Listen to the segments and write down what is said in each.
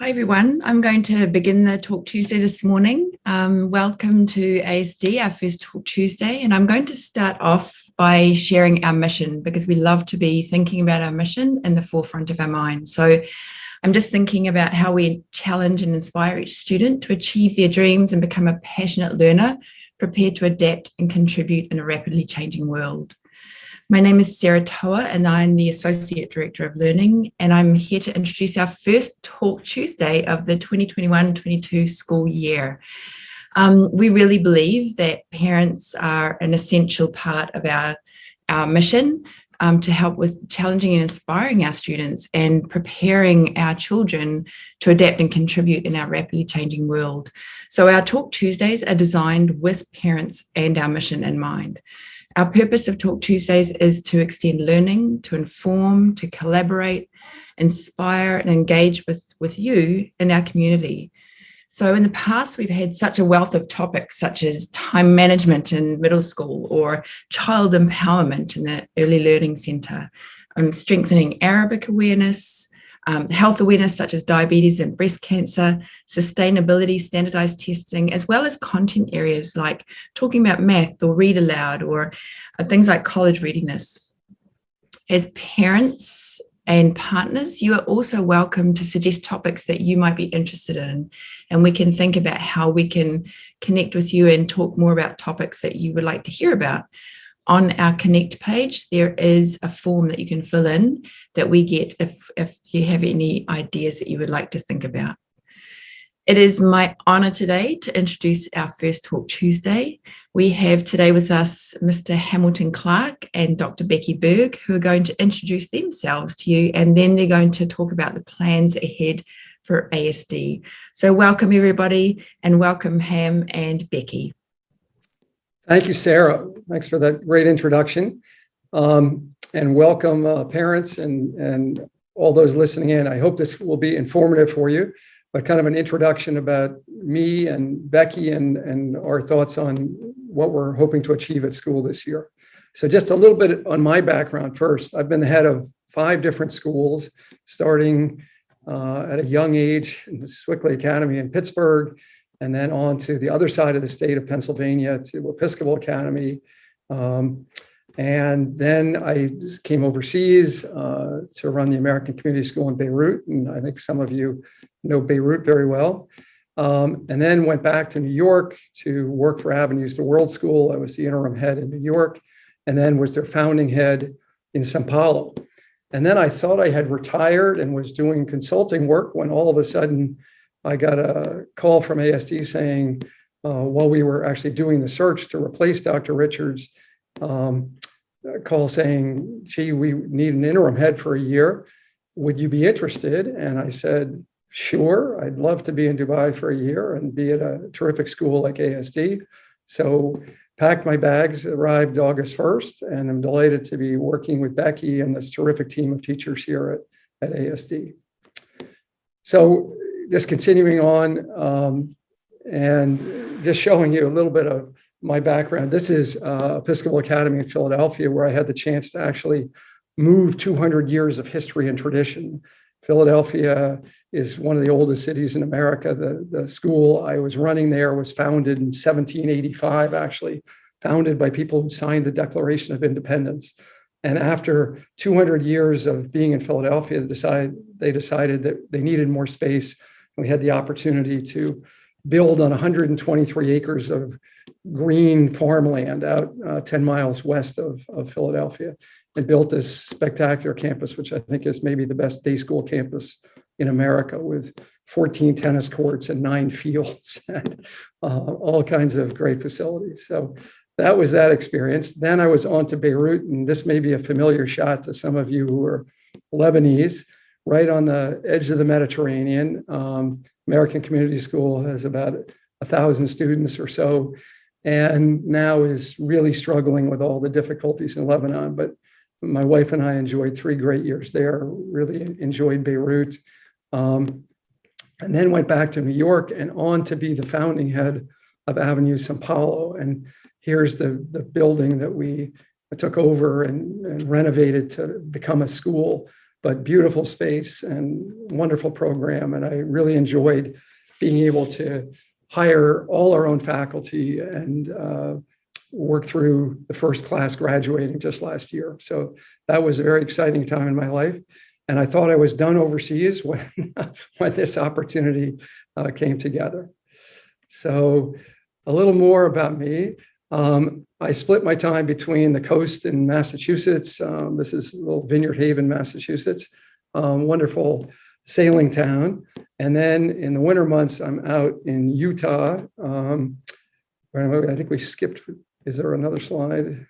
Hi everyone, I'm going to begin the Talk Tuesday this morning. Welcome to ASD, our first Talk Tuesday, and I'm going to start off by sharing our mission because we love to be thinking about our mission in the forefront of our minds. So I'm just thinking about how we challenge and inspire each student to achieve their dreams and become a passionate learner, prepared to adapt and contribute in a rapidly changing world. My name is Sarah Toa and I'm the Associate Director of Learning, and I'm here to introduce our first Talk Tuesday of the 2021-22 school year. We really believe that parents are an essential part of our mission to help with challenging and inspiring our students and preparing our children to adapt and contribute in our rapidly changing world. So our Talk Tuesdays are designed with parents and our mission in mind. Our purpose of Talk Tuesdays is to extend learning, to inform, to collaborate, inspire and engage with you in our community. So in the past, we've had such a wealth of topics such as time management in middle school or child empowerment in the early learning centre, strengthening Arabic awareness, health awareness such as diabetes and breast cancer, sustainability, standardized testing, as well as content areas like talking about math or read aloud or things like college readiness. As parents and partners, you are also welcome to suggest topics that you might be interested in, and we can think about how we can connect with you and talk more about topics that you would like to hear about. On our Connect page, there is a form that you can fill in that we get if you have any ideas that you would like to think about. It is my honour today to introduce our first Talk Tuesday. We have today with us Mr. Hamilton Clark and Dr. Becky Berg, who are going to introduce themselves to you, and then they're going to talk about the plans ahead for ASD. So welcome everybody, and welcome Ham and Becky. Thank you, Sarah. Thanks for that great introduction. And welcome parents and all those listening in. I hope this will be informative for you, but kind of an introduction about me and Becky and our thoughts on what we're hoping to achieve at school this year. So just a little bit on my background first. I've been the head of 5 different schools, starting at a young age in the Swickley Academy in Pittsburgh, and then on to the other side of the state of Pennsylvania to Episcopal Academy. And then I came overseas to run the American Community School in Beirut. And I think some of you know Beirut very well. And then went back to New York to work for Avenues to World School. I was the interim head in New York, and then was their founding head in Sao Paulo. And then I thought I had retired and was doing consulting work when all of a sudden I got a call from ASD saying, while we were actually doing the search to replace Dr. Richards, a call saying, gee, we need an interim head for a year. Would you be interested? And I said, sure, I'd love to be in Dubai for a year and be at a terrific school like ASD. So packed my bags, arrived August 1st, and I'm delighted to be working with Becky and this terrific team of teachers here at ASD. So just continuing on and just showing you a little bit of my background. This is Episcopal Academy in Philadelphia, where I had the chance to actually move 200 years of history and tradition. Philadelphia is one of the oldest cities in America. The school I was running there was founded in 1785, actually, founded by people who signed the Declaration of Independence. And after 200 years of being in Philadelphia, they decided that they needed more space. And we had the opportunity to build on 123 acres of green farmland out 10 miles west of Philadelphia, and built this spectacular campus, which I think is maybe the best day school campus in America, with 14 tennis courts and 9 fields and all kinds of great facilities. So that was that experience. Then I was on to Beirut, and this may be a familiar shot to some of you who are Lebanese, right on the edge of the Mediterranean. American Community School has about 1,000 students or so, and now is really struggling with all the difficulties in Lebanon. But my wife and I enjoyed 3 great years there, really enjoyed Beirut, and then went back to New York and on to be the founding head of Avenues Sao Paulo. And here's the building that we took over and renovated to become a school. but beautiful space and wonderful program. And I really enjoyed being able to hire all our own faculty and work through the first class graduating just last year. So that was a very exciting time in my life. And I thought I was done overseas when this opportunity came together. So a little more about me. I split my time between the coast in Massachusetts. This is a little Vineyard Haven, Massachusetts, wonderful sailing town. And then in the winter months, I'm out in Utah. I think we skipped. Is there another slide?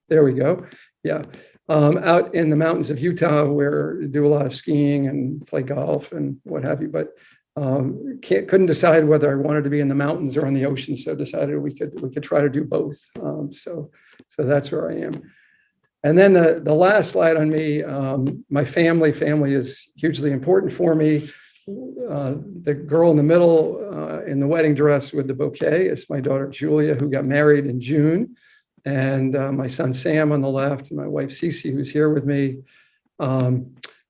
There we go. Yeah. Out in the mountains of Utah, where I do a lot of skiing and play golf and what have you. But couldn't decide whether I wanted to be in the mountains or on the ocean, so decided we could try to do both. So that's where I am. And then the last slide on me, my family is hugely important for me. The girl in the middle in the wedding dress with the bouquet is my daughter Julia, who got married in June, and my son Sam on the left, and my wife Cece, who's here with me.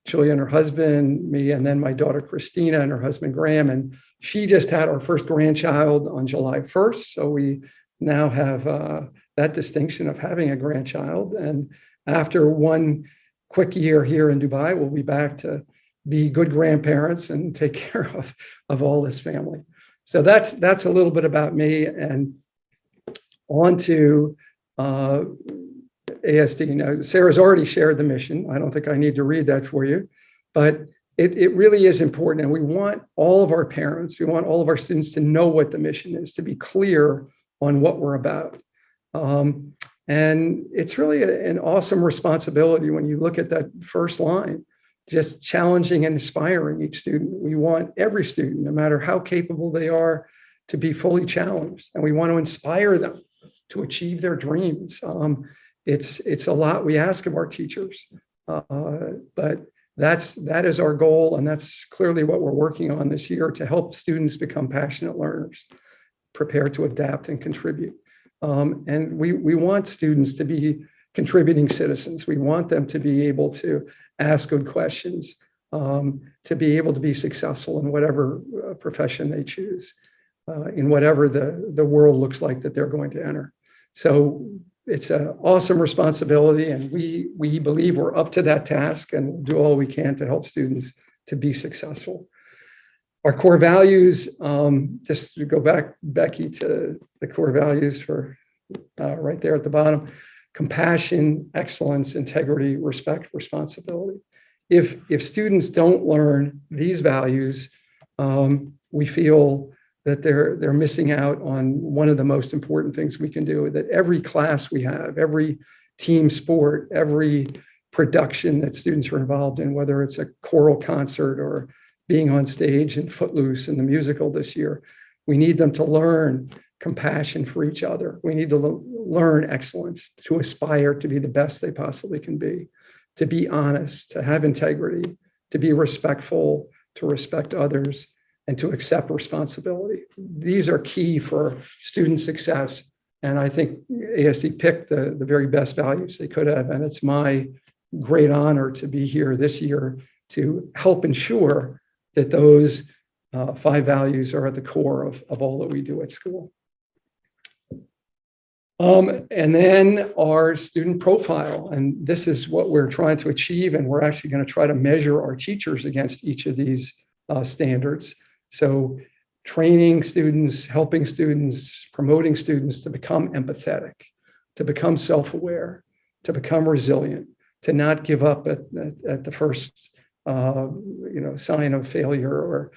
Julia and her husband, me, and then my daughter Christina and her husband Graham. And she just had our first grandchild on July 1st. So we now have that distinction of having a grandchild. And after one quick year here in Dubai, we'll be back to be good grandparents and take care of all this family. So that's a little bit about me. And on to ASD. Now, Sarah's already shared the mission. I don't think I need to read that for you, but it really is important. And we want all of our parents, we want all of our students to know what the mission is, to be clear on what we're about. And it's really an awesome responsibility when you look at that first line, just challenging and inspiring each student. We want every student, no matter how capable they are, to be fully challenged. And we want to inspire them to achieve their dreams. It's a lot we ask of our teachers, but that is our goal, and that's clearly what we're working on this year, to help students become passionate learners, prepare to adapt and contribute. And we want students to be contributing citizens. We want them to be able to ask good questions, to be able to be successful in whatever profession they choose, in whatever the world looks like that they're going to enter. So it's an awesome responsibility, and we believe we're up to that task, and we'll do all we can to help students to be successful. Our core values, just to go back, Becky, to the core values for right there at the bottom: compassion, excellence, integrity, respect, responsibility. If students don't learn these values, we feel that they're missing out on one of the most important things we can do. That every class we have, every team sport, every production that students are involved in, whether it's a choral concert or being on stage in Footloose in the musical this year, we need them to learn compassion for each other. We need to learn excellence, to aspire to be the best they possibly can be, to be honest, to have integrity, to be respectful, to respect others, and to accept responsibility. These are key for student success. And I think ASD picked the very best values they could have. And it's my great honor to be here this year to help ensure that those 5 values are at the core of all that we do at school. And then our student profile. And this is what we're trying to achieve. And we're actually going to try to measure our teachers against each of these standards. So training students, helping students, promoting students to become empathetic, to become self-aware, to become resilient, to not give up at the first sign of failure or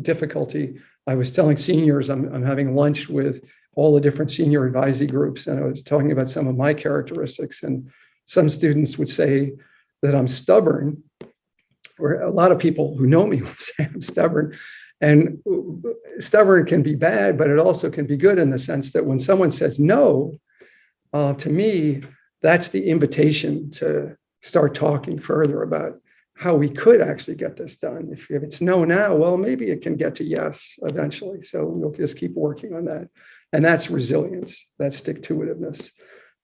difficulty. I was telling seniors, I'm having lunch with all the different senior advisory groups, and I was talking about some of my characteristics, and some students would say that I'm stubborn, or a lot of people who know me would say I'm stubborn. And stubborn can be bad, but it also can be good in the sense that when someone says no, to me, that's the invitation to start talking further about how we could actually get this done. If it's no now, well, maybe it can get to yes eventually. So we'll just keep working on that. And that's resilience, that's stick-to-itiveness,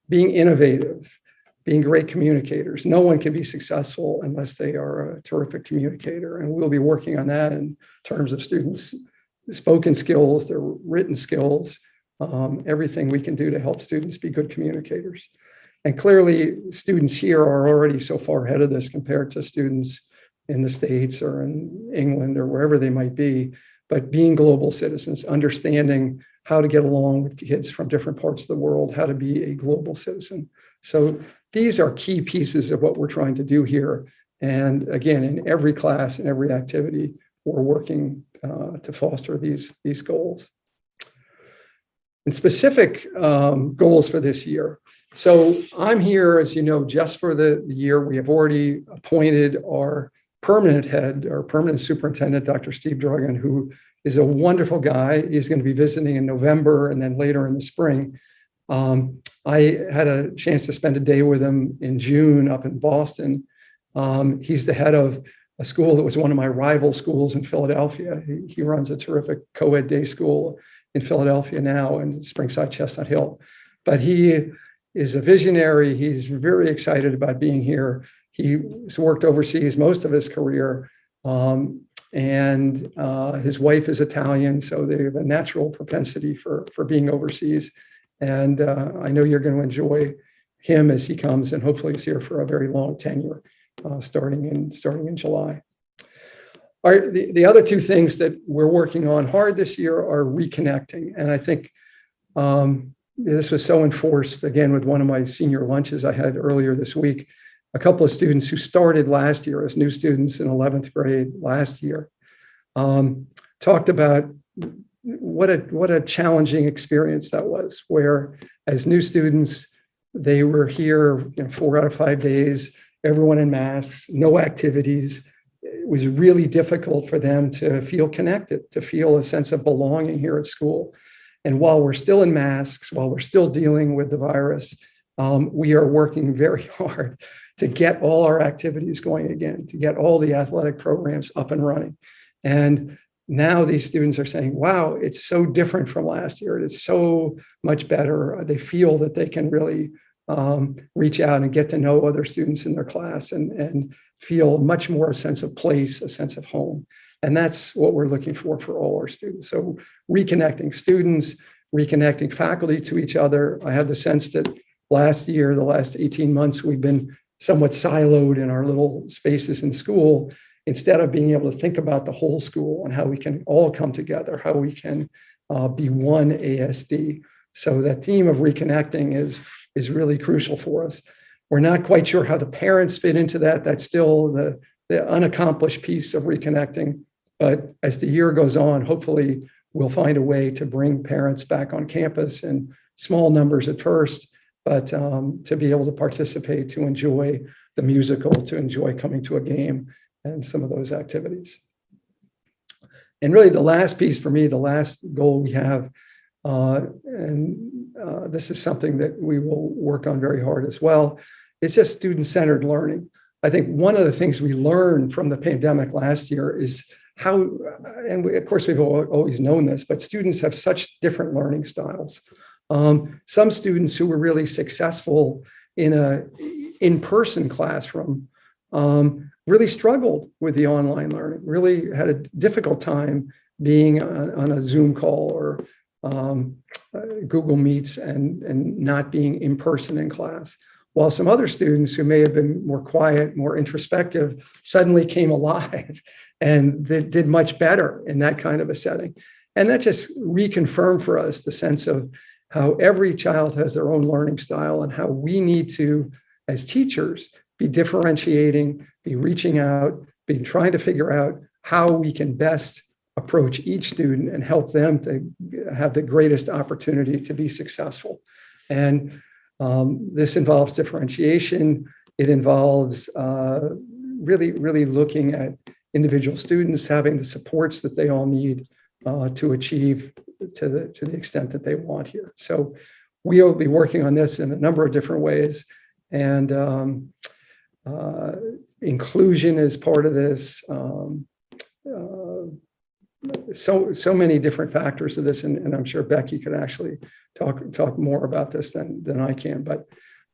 being innovative, being great communicators. No one can be successful unless they are a terrific communicator. And we'll be working on that in terms of students' spoken skills, their written skills, everything we can do to help students be good communicators. And clearly, students here are already so far ahead of this compared to students in the States or in England or wherever they might be. But being global citizens, understanding how to get along with kids from different parts of the world, how to be a global citizen. So these are key pieces of what we're trying to do here. And again, in every class and every activity, we're working to foster these goals. And specific goals for this year. So I'm here, as you know, just for the year. We have already appointed our permanent head, our permanent superintendent, Dr. Steve Dragan, who is a wonderful guy. He's going to be visiting in November and then later in the spring. I had a chance to spend a day with him in June up in Boston. He's the head of a school that was one of my rival schools in Philadelphia. He runs a terrific co-ed day school in Philadelphia now in Springside Chestnut Hill. But he is a visionary. He's very excited about being here. He's worked overseas most of his career. And his wife is Italian, so they have a natural propensity for being overseas. And I know you're going to enjoy him as he comes, and hopefully he's here for a very long tenure, starting in July. The other two things that we're working on hard this year are reconnecting. And I think this was so enforced, again, with one of my senior lunches I had earlier this week. A couple of students who started last year as new students in 11th grade last year talked about what a challenging experience that was, where as new students, they were here 4 out of 5 days, everyone in masks, no activities. It was really difficult for them to feel connected, to feel a sense of belonging here at school. And while we're still in masks, while we're still dealing with the virus, we are working very hard to get all our activities going again, to get all the athletic programs up and running. And now these students are saying, wow, it's so different from last year. It's so much better. They feel that they can really reach out and get to know other students in their class and feel much more a sense of place, a sense of home. And that's what we're looking for all our students. So reconnecting students, reconnecting faculty to each other. I have the sense that last year, the last 18 months, we've been somewhat siloed in our little spaces in school, instead of being able to think about the whole school and how we can all come together, how we can be one ASD. So that theme of reconnecting is really crucial for us. We're not quite sure how the parents fit into that. That's still the unaccomplished piece of reconnecting. But as the year goes on, hopefully we'll find a way to bring parents back on campus in small numbers at first, but to be able to participate, to enjoy the musical, to enjoy coming to a game and some of those activities. And really the last piece for me, the last goal we have, this is something that we will work on very hard as well, is just student-centered learning. I think one of the things we learned from the pandemic last year is how, and of course we've always known this, but students have such different learning styles. Some students who were really successful in an in-person classroom really struggled with the online learning, really had a difficult time being on a Zoom call or Google Meets and not being in person in class. While some other students who may have been more quiet, more introspective, suddenly came alive and they did much better in that kind of a setting. And that just reconfirmed for us the sense of how every child has their own learning style and how we need to, as teachers, be differentiating, be reaching out, be trying to figure out how we can best approach each student and help them to have the greatest opportunity to be successful. And this involves differentiation. It involves really looking at individual students, having the supports that they all need to achieve to the extent that they want here. So we'll be working on this in a number of different ways. And inclusion is part of this. So many different factors of this, and I'm sure Becky could actually talk more about this than I can. But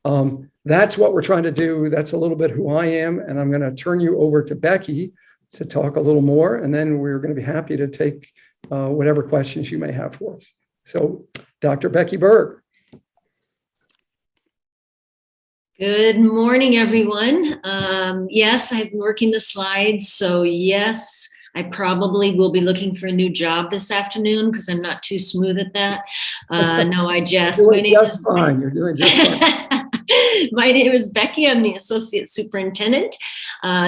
That's what we're trying to do. That's a little bit who I am. And I'm going to turn you over to Becky to talk a little more. And then we're going to be happy to take whatever questions you may have for us. So Dr. Becky Berg. Good morning, everyone. Yes, I've been working the slides. So yes, I probably will be looking for a new job this afternoon because I'm not too smooth at that. No, I jest. You're doing just fine. You're doing just fine. My name is Becky. I'm the Associate Superintendent.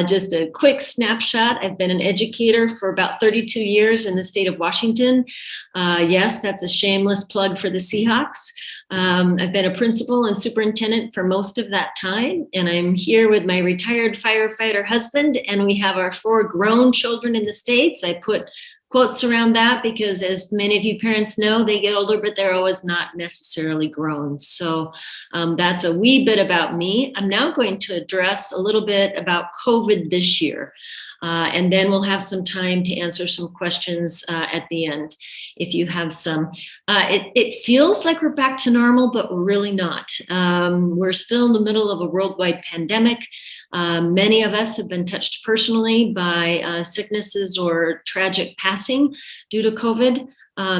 Just a quick snapshot. I've been an educator for about 32 years in the state of Washington. Yes, that's a shameless plug for the Seahawks. I've been a principal and superintendent for most of that time, and I'm here with my retired firefighter husband, and we have our 4 grown children in the States. I put quotes around that because, as many of you parents know, they get older, but they're always not necessarily grown. So that's a wee bit about me. I'm now going to address a little bit about COVID this year. And then we'll have some time to answer some questions at the end, if you have some. It feels like we're back to normal, but we're really not. We're still in the middle of a worldwide pandemic. Many of us have been touched personally by sicknesses or tragic passing due to COVID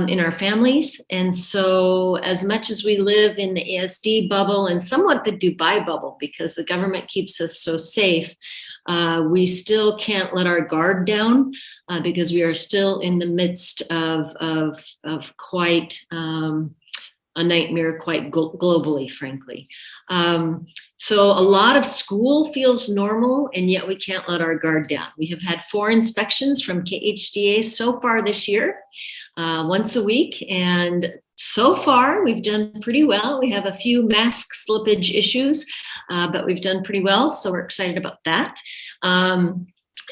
in our families. And so as much as we live in the ASD bubble and somewhat the Dubai bubble, because the government keeps us so safe, we still can't let our guard down because we are still in the midst of quite a nightmare, quite globally, frankly. So a lot of school feels normal, and yet we can't let our guard down. We have had 4 inspections from KHDA so far this year, once a week. And so far, we've done pretty well. We have a few mask slippage issues, but we've done pretty well. So we're excited about that.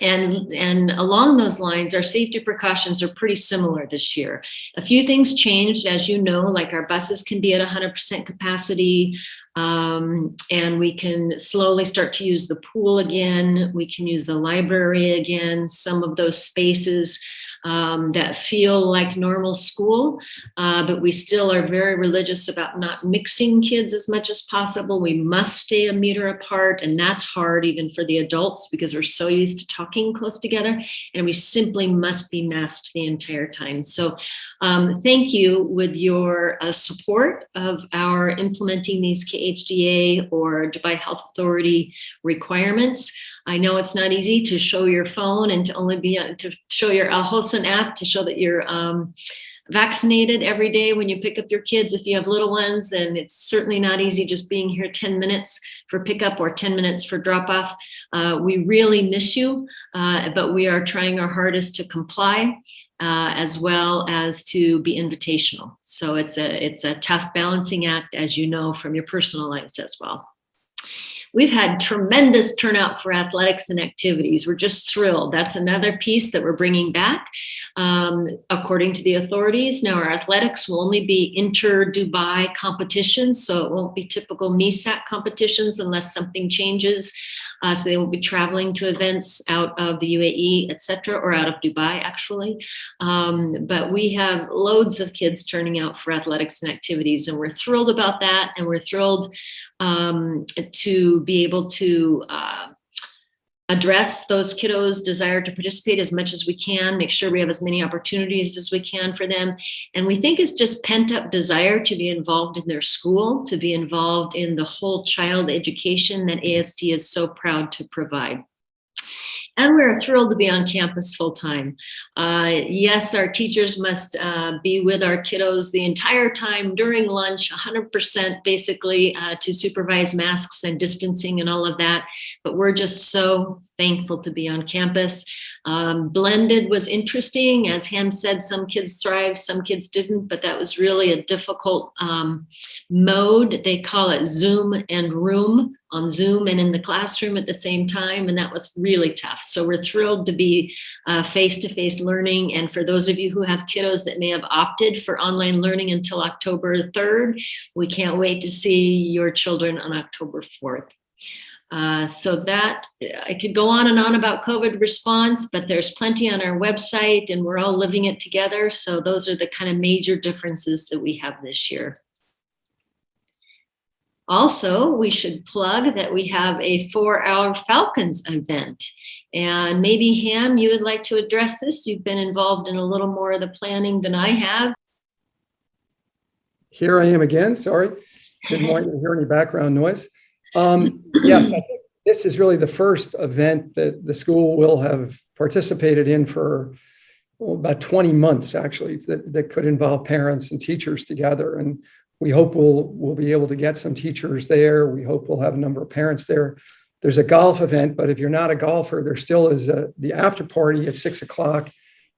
And along those lines, our safety precautions are pretty similar this year. A few things changed, as you know, like our buses can be at 100% capacity, and we can slowly start to use the pool again. We can use the library again, some of those spaces that feel like normal school, but we still are very religious about not mixing kids as much as possible. We must stay 1 meter apart, and that's hard even for the adults because we're so used to talking close together, and we simply must be masked the entire time. So thank you with your support of our implementing these KHDA or Dubai Health Authority requirements. I know it's not easy to show your phone and to only be to show your Al Hosn app to show that you're vaccinated every day when you pick up your kids. If you have little ones, then it's certainly not easy just being here 10 minutes for pickup or 10 minutes for drop off. We really miss you, but we are trying our hardest to comply as well as to be invitational. So it's a tough balancing act, as you know, from your personal lives as well. We've had tremendous turnout for athletics and activities. We're just thrilled. That's another piece that we're bringing back, according to the authorities. Now, our athletics will only be inter-Dubai competitions, so it won't be typical MESAC competitions unless something changes. So they will be traveling to events out of the UAE, et cetera, or out of Dubai, actually. But we have loads of kids turning out for athletics and activities, and we're thrilled about that. And we're thrilled to be able to address those kiddos' desire to participate as much as we can, make sure we have as many opportunities as we can for them. And we think it's just pent-up desire to be involved in their school, to be involved in the whole child education that ASD is so proud to provide. And we're thrilled to be on campus full time. Yes, our teachers must be with our kiddos the entire time during lunch, 100% basically, to supervise masks and distancing and all of that. But we're just so thankful to be on campus. Blended was interesting. As Ham said, some kids thrived, some kids didn't, but that was really a difficult mode. They call it Zoom and Room, on Zoom and in the classroom at the same time. And that was really tough. So we're thrilled to be face-to-face learning. And for those of you who have kiddos that may have opted for online learning until October 3rd, we can't wait to see your children on October 4th. So that I could go on and on about COVID response, but there's plenty on our website and we're all living it together. So those are the kind of major differences that we have this year. Also, we should plug that we have a 4-hour Falcons event. And maybe, Ham, you would like to address this. You've been involved in a little more of the planning than I have. Here I am again. Sorry. Didn't want you to hear any background noise. Yes, I think this is really the first event that the school will have participated in for about 20 months, actually, that could involve parents and teachers together. And we hope we'll be able to get some teachers there. We hope we'll have a number of parents there. There's a golf event, but if you're not a golfer, there still is the after party at 6:00,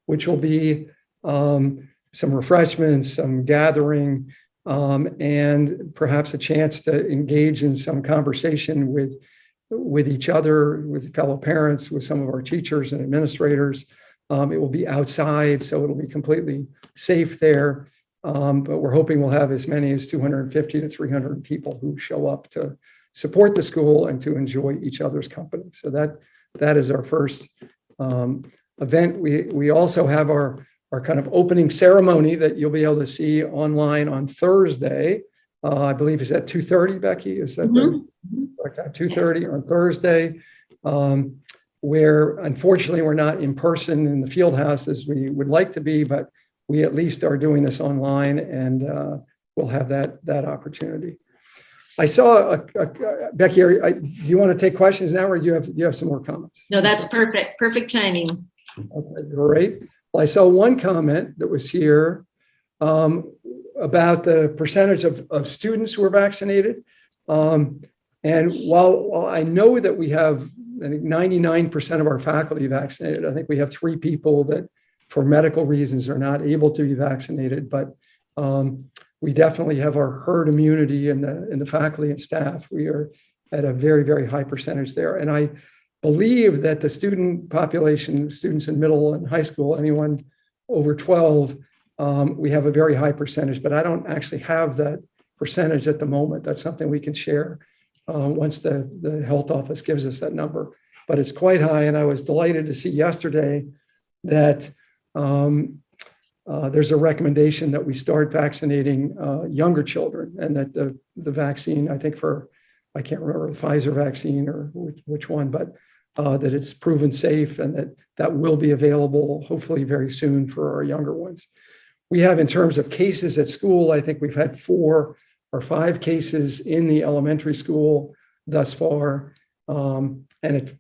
which will be some refreshments, some gathering, and perhaps a chance to engage in some conversation with each other, with fellow parents, with some of our teachers and administrators. It will be outside, so it'll be completely safe there. But we're hoping we'll have as many as 250 to 300 people who show up to support the school and to enjoy each other's company. So that is our first event. We also have our kind of opening ceremony that you'll be able to see online on Thursday. I believe is at 2:30, Becky? Is that right? 2:30 on Thursday, where unfortunately we're not in person in the field house as we would like to be, but we at least are doing this online, and we'll have that opportunity. I saw Becky. Do you want to take questions now, or do you have some more comments? No, that's perfect. Perfect timing. Okay, great. Well, I saw one comment that was here about the percentage of students who are vaccinated. And while I know that we have, I think, 99% of our faculty vaccinated, I think we have 3 people that for medical reasons are not able to be vaccinated, but we definitely have our herd immunity in the faculty and staff. We are at a very, very high percentage there. And I believe that the student population, students in middle and high school, anyone over 12, we have a very high percentage, but I don't actually have that percentage at the moment. That's something we can share once the health office gives us that number. But it's quite high, and I was delighted to see yesterday that there's a recommendation that we start vaccinating younger children, and that the vaccine, I think I can't remember the Pfizer vaccine or which one, but that it's proven safe, and that will be available hopefully very soon for our younger ones. We have, in terms of cases at school, I think we've had 4 or 5 cases in the elementary school thus far, and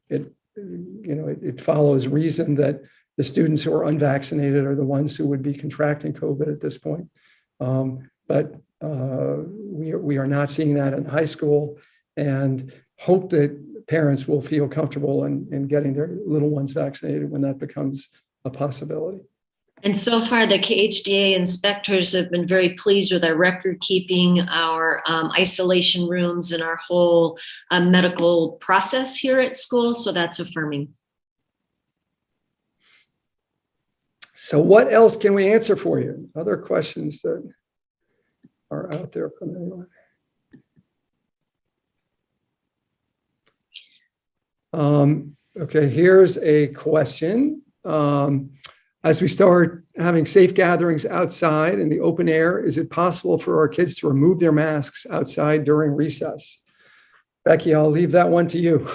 it follows reason that the students who are unvaccinated are the ones who would be contracting COVID at this point. But we are not seeing that in high school, and hope that parents will feel comfortable in getting their little ones vaccinated when that becomes a possibility. And so far, the KHDA inspectors have been very pleased with our record keeping, our isolation rooms, and our whole medical process here at school. So that's affirming. So what else can we answer for you? Other questions that are out there from anyone? Okay, here's a question. As we start having safe gatherings outside in the open air, is it possible for our kids to remove their masks outside during recess? Becky, I'll leave that one to you.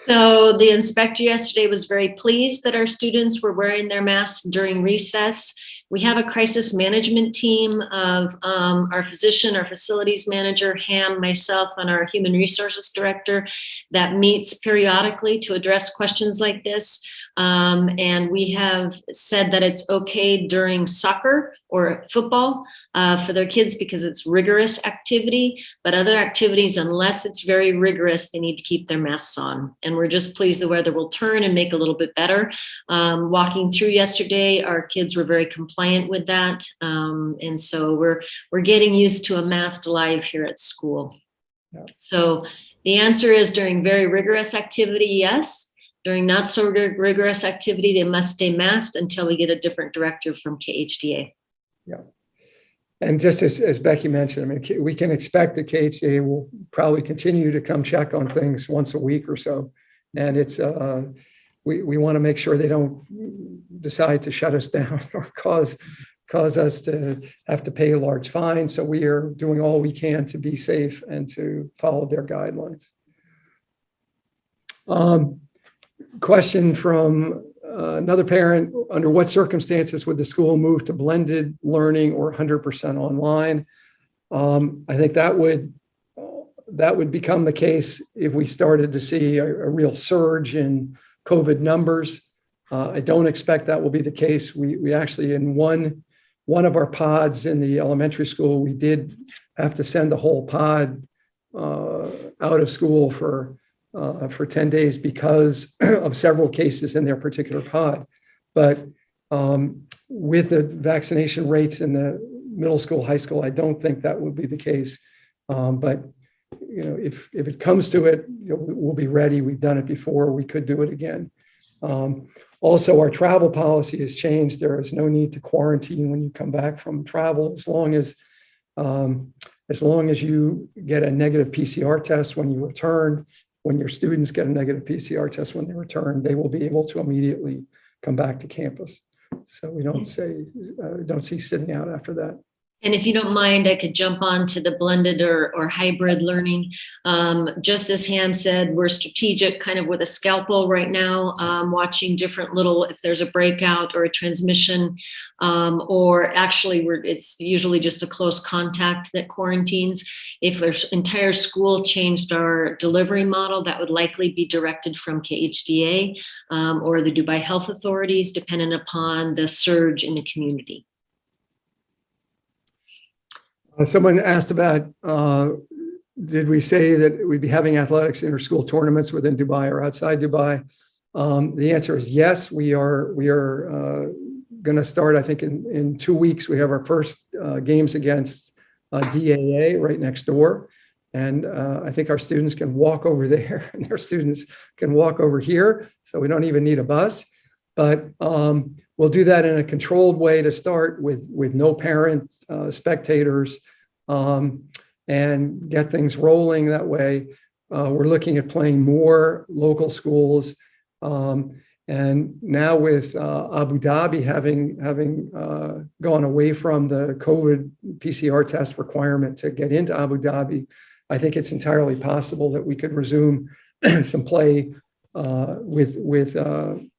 So the inspector yesterday was very pleased that our students were wearing their masks during recess. We have a crisis management team of our physician, our facilities manager, Ham, myself, and our human resources director that meets periodically to address questions like this. And we have said that it's okay during soccer or football for their kids because it's rigorous activity, but other activities, unless it's very rigorous, they need to keep their masks on. And we're just pleased the weather will turn and make a little bit better. Walking through yesterday, our kids were very compliant with that. And so we're getting used to a masked life here at school. Yeah. So the answer is during very rigorous activity, yes. During not so rigorous activity, they must stay masked until we get a different directive from KHDA. Yeah. And just as Becky mentioned, I mean, we can expect that KHDA will probably continue to come check on things once a week or so. And it's we want to make sure they don't decide to shut us down or cause cause us to have to pay a large fine. So we are doing all we can to be safe and to follow their guidelines. Question from another parent: under what circumstances would the school move to blended learning or 100% online? I think that would become the case if we started to see a real surge in COVID numbers. I don't expect that will be the case. We actually, in one of our pods in the elementary school, we did have to send the whole pod out of school for 10 days because of several cases in their particular pod. But with the vaccination rates in the middle school, high school, I don't think that would be the case. But if it comes to it, we'll be ready. We've done it before. We could do it again. Also, our travel policy has changed. There is no need to quarantine when you come back from travel, as long as you get a negative PCR test when you return. When your students get a negative PCR test when they return, they will be able to immediately come back to campus. So we don't see sitting out after that. And if you don't mind, I could jump on to the blended or hybrid learning. Just as Ham said, we're strategic, kind of with a scalpel right now, watching different if there's a breakout or a transmission, or actually it's usually just a close contact that quarantines. If our entire school changed our delivery model, that would likely be directed from KHDA or the Dubai Health Authorities, depending upon the surge in the community. Someone asked about, did we say that we'd be having athletics inter-school tournaments within Dubai or outside Dubai? The answer is yes. We are going to start, I think, in 2 weeks. We have our first games against DAA right next door. And I think our students can walk over there and their students can walk over here. So we don't even need a bus. But we'll do that in a controlled way to start with no parents, spectators, and get things rolling that way. We're looking at playing more local schools. And now with Abu Dhabi having gone away from the COVID PCR test requirement to get into Abu Dhabi, I think it's entirely possible that we could resume some play with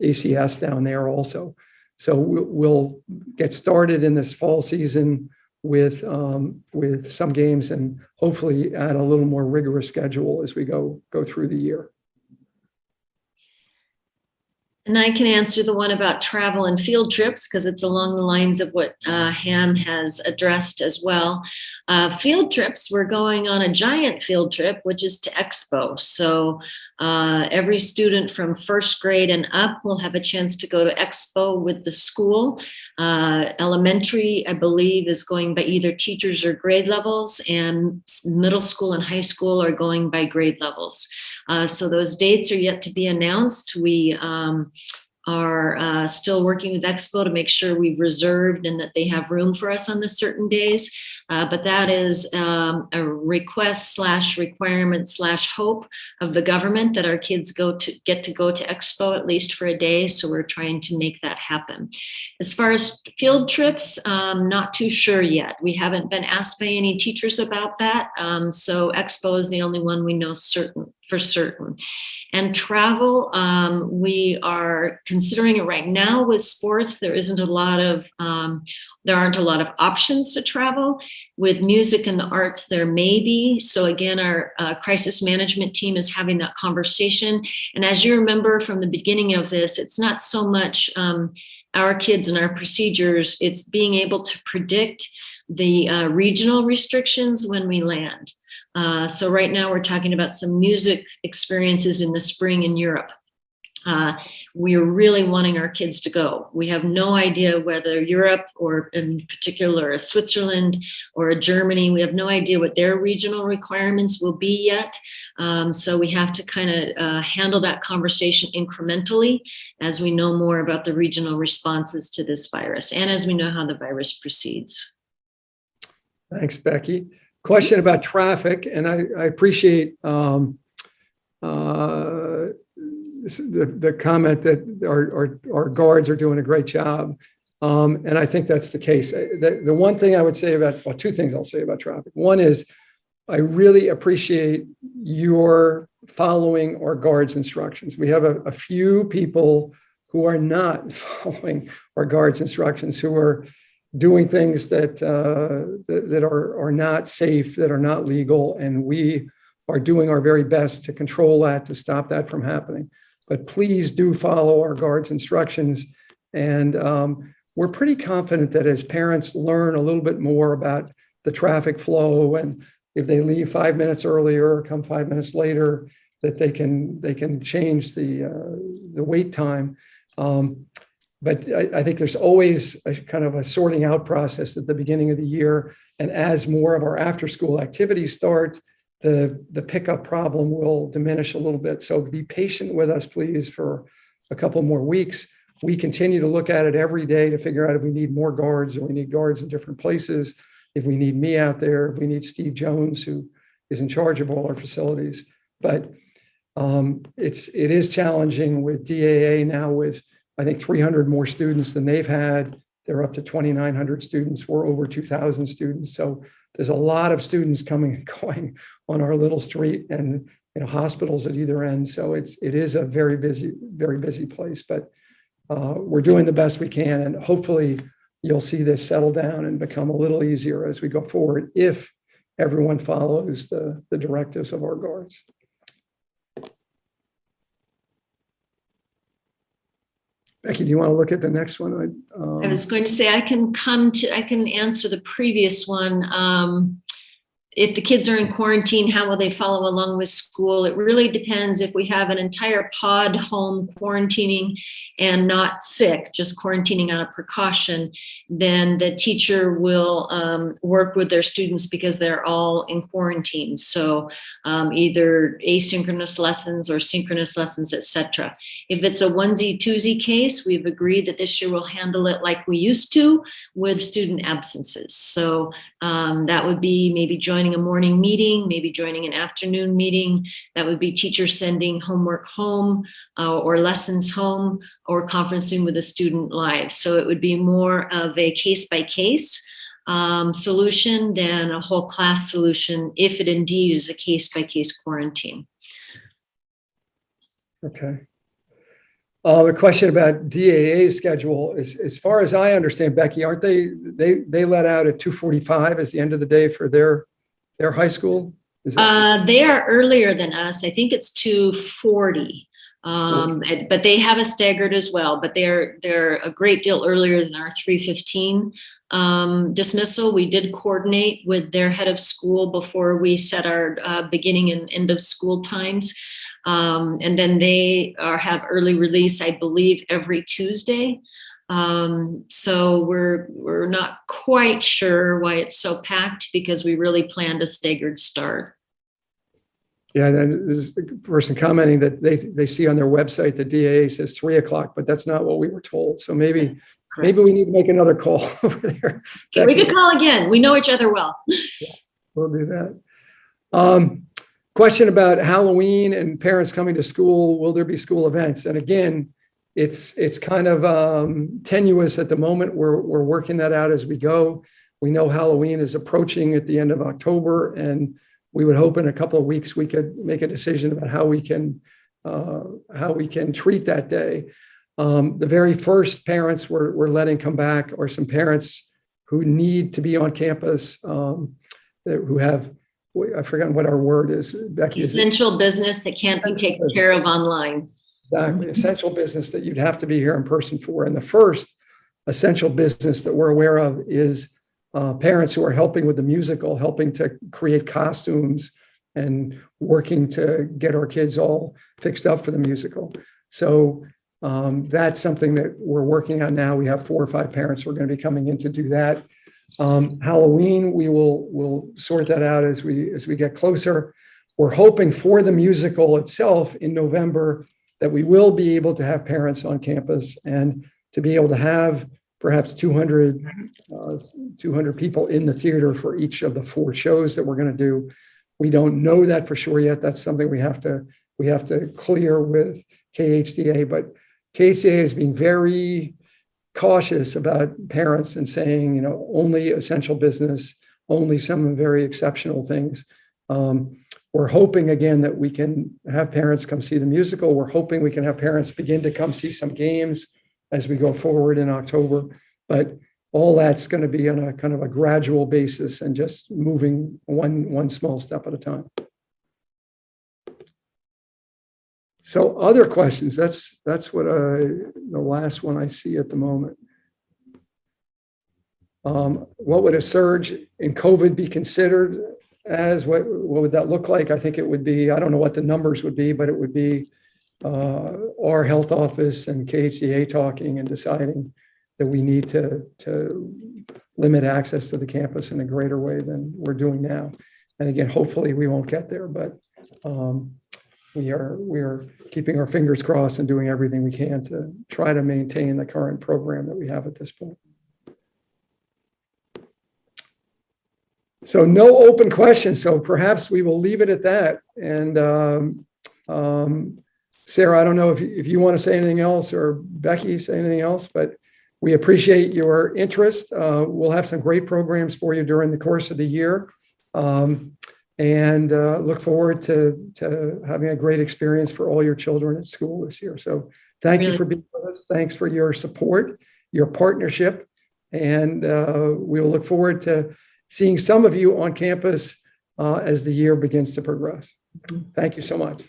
ACS down there also. So we'll get started in this fall season with some games and hopefully add a little more rigorous schedule as we go through the year. And I can answer the one about travel and field trips because it's along the lines of what Ham has addressed as well. Field trips, we're going on a giant field trip, which is to Expo. So every student from first grade and up will have a chance to go to Expo with the school. Elementary, I believe, is going by either teachers or grade levels, and middle school and high school are going by grade levels. So those dates are yet to be announced. We are still working with Expo to make sure we've reserved and that they have room for us on the certain days. But that is a request / requirement / hope of the government that our kids get to go to Expo at least for a day. So we're trying to make that happen. As far as field trips, not too sure yet. We haven't been asked by any teachers about that. So Expo is the only one we know for certain. And travel, we are considering it right now with sports. There aren't a lot of options to travel. With music and the arts, there may be. So again, our crisis management team is having that conversation. And as you remember from the beginning of this, it's not so much our kids and our procedures, it's being able to predict the regional restrictions when we land. So right now we're talking about some music experiences in the spring in Europe. We're really wanting our kids to go. We have no idea whether Europe, or in particular a Switzerland or a Germany, we have no idea what their regional requirements will be yet. So we have to kind of handle that conversation incrementally as we know more about the regional responses to this virus and as we know how the virus proceeds. Thanks, Becky. Question about traffic, and I appreciate the comment that our guards are doing a great job. And I think that's the case. The one thing I would say about, well, two things I'll say about traffic. One is I really appreciate your following our guards' instructions. We have a few people who are not following our guards' instructions, who are doing things that are not safe, that are not legal, and we are doing our very best to control that, to stop that from happening. But please do follow our guards' instructions. And we're pretty confident that as parents learn a little bit more about the traffic flow, and if they leave 5 minutes earlier or come 5 minutes later, that they can change the wait time. But I think there's always a kind of a sorting out process at the beginning of the year. And as more of our after school activities start, the pickup problem will diminish a little bit. So be patient with us, please, for a couple more weeks. We continue to look at it every day to figure out if we need more guards, or we need guards in different places, if we need me out there, if we need Steve Jones, who is in charge of all our facilities. But it is challenging with DAA now, with I think 300 more students than they've had. They're up to 2,900 students. We're over 2,000 students. So there's a lot of students coming and going on our little street, and hospitals at either end. So it is a very busy place. But we're doing the best we can, and hopefully you'll see this settle down and become a little easier as we go forward, if everyone follows the directives of our guards. Becky, do you want to look at the next one? I was going to say, I can answer the previous one. If the kids are in quarantine, how will they follow along with school? It really depends. If we have an entire pod home quarantining and not sick, just quarantining out of precaution, then the teacher will work with their students because they're all in quarantine. So either asynchronous lessons or synchronous lessons, etc. If it's a onesie twosie case, we've agreed that this year we'll handle it like we used to with student absences. So that would be maybe joining a morning meeting, maybe joining an afternoon meeting. That would be teachers sending homework home or lessons home, or conferencing with a student live. So it would be more of a case-by-case solution than a whole class solution, if it indeed is a case-by-case quarantine. Okay. The question about DAA's schedule is, as far as I understand, Becky, aren't they let out at 2:45 as the end of the day for their high school? They are earlier than us. I think it's 2:40. But they have a staggered as well, but they're a great deal earlier than our 3:15 dismissal. We did coordinate with their head of school before we set our beginning and end of school times. And then they have early release, I believe, every Tuesday. So we're not quite sure why it's so packed, because we really planned a staggered start. Yeah, there's a person commenting that they see on their website the DAA says 3:00, but that's not what we were told. So maybe we need to make another call over there. We could call again. We know each other well. Yeah, we'll do that. Question about Halloween and parents coming to school. Will there be school events? And again, it's kind of tenuous at the moment. We're working that out as we go. We know Halloween is approaching at the end of October, and we would hope in a couple of weeks we could make a decision about how we can treat that day. The very first parents we're letting come back are some parents who need to be on campus, who have, I've forgotten what our word is, Becky. Essential business that can't be taken care of online. Exactly, essential business that you'd have to be here in person for. And the first essential business that we're aware of is parents who are helping with the musical, helping to create costumes and working to get our kids all fixed up for the musical. So that's something that we're working on now. We have 4 or 5 parents who are going to be coming in to do that. Halloween, we'll sort that out as we get closer. We're hoping for the musical itself in November that we will be able to have parents on campus and to be able to have perhaps 200 people in the theater for each of the 4 shows that we're going to do. We don't know that for sure yet. That's something we have to clear with KHDA, but KHDA is being very cautious about parents and saying, you know, only essential business, only some very exceptional things. We're hoping again that we can have parents come see the musical. We're hoping we can have parents begin to come see some games as we go forward in October. But all that's going to be on a kind of a gradual basis and just moving one small step at a time. So other questions, that's what the last one I see at the moment. What would a surge in COVID be considered as? What would that look like? I think it would be, I don't know what the numbers would be, but it would be our health office and KHDA talking and deciding that we need to limit access to the campus in a greater way than we're doing now. And again, hopefully we won't get there, but we are keeping our fingers crossed and doing everything we can to try to maintain the current program that we have at this point. So no open questions. So perhaps we will leave it at that. And Sarah, I don't know if you want to say anything else, or Becky say anything else, but we appreciate your interest. We'll have some great programs for you during the course of the year. And look forward to having a great experience for all your children at school this year. So thank you for being with us. Thanks for your support, your partnership. And we will look forward to seeing some of you on campus as the year begins to progress. Thank you so much.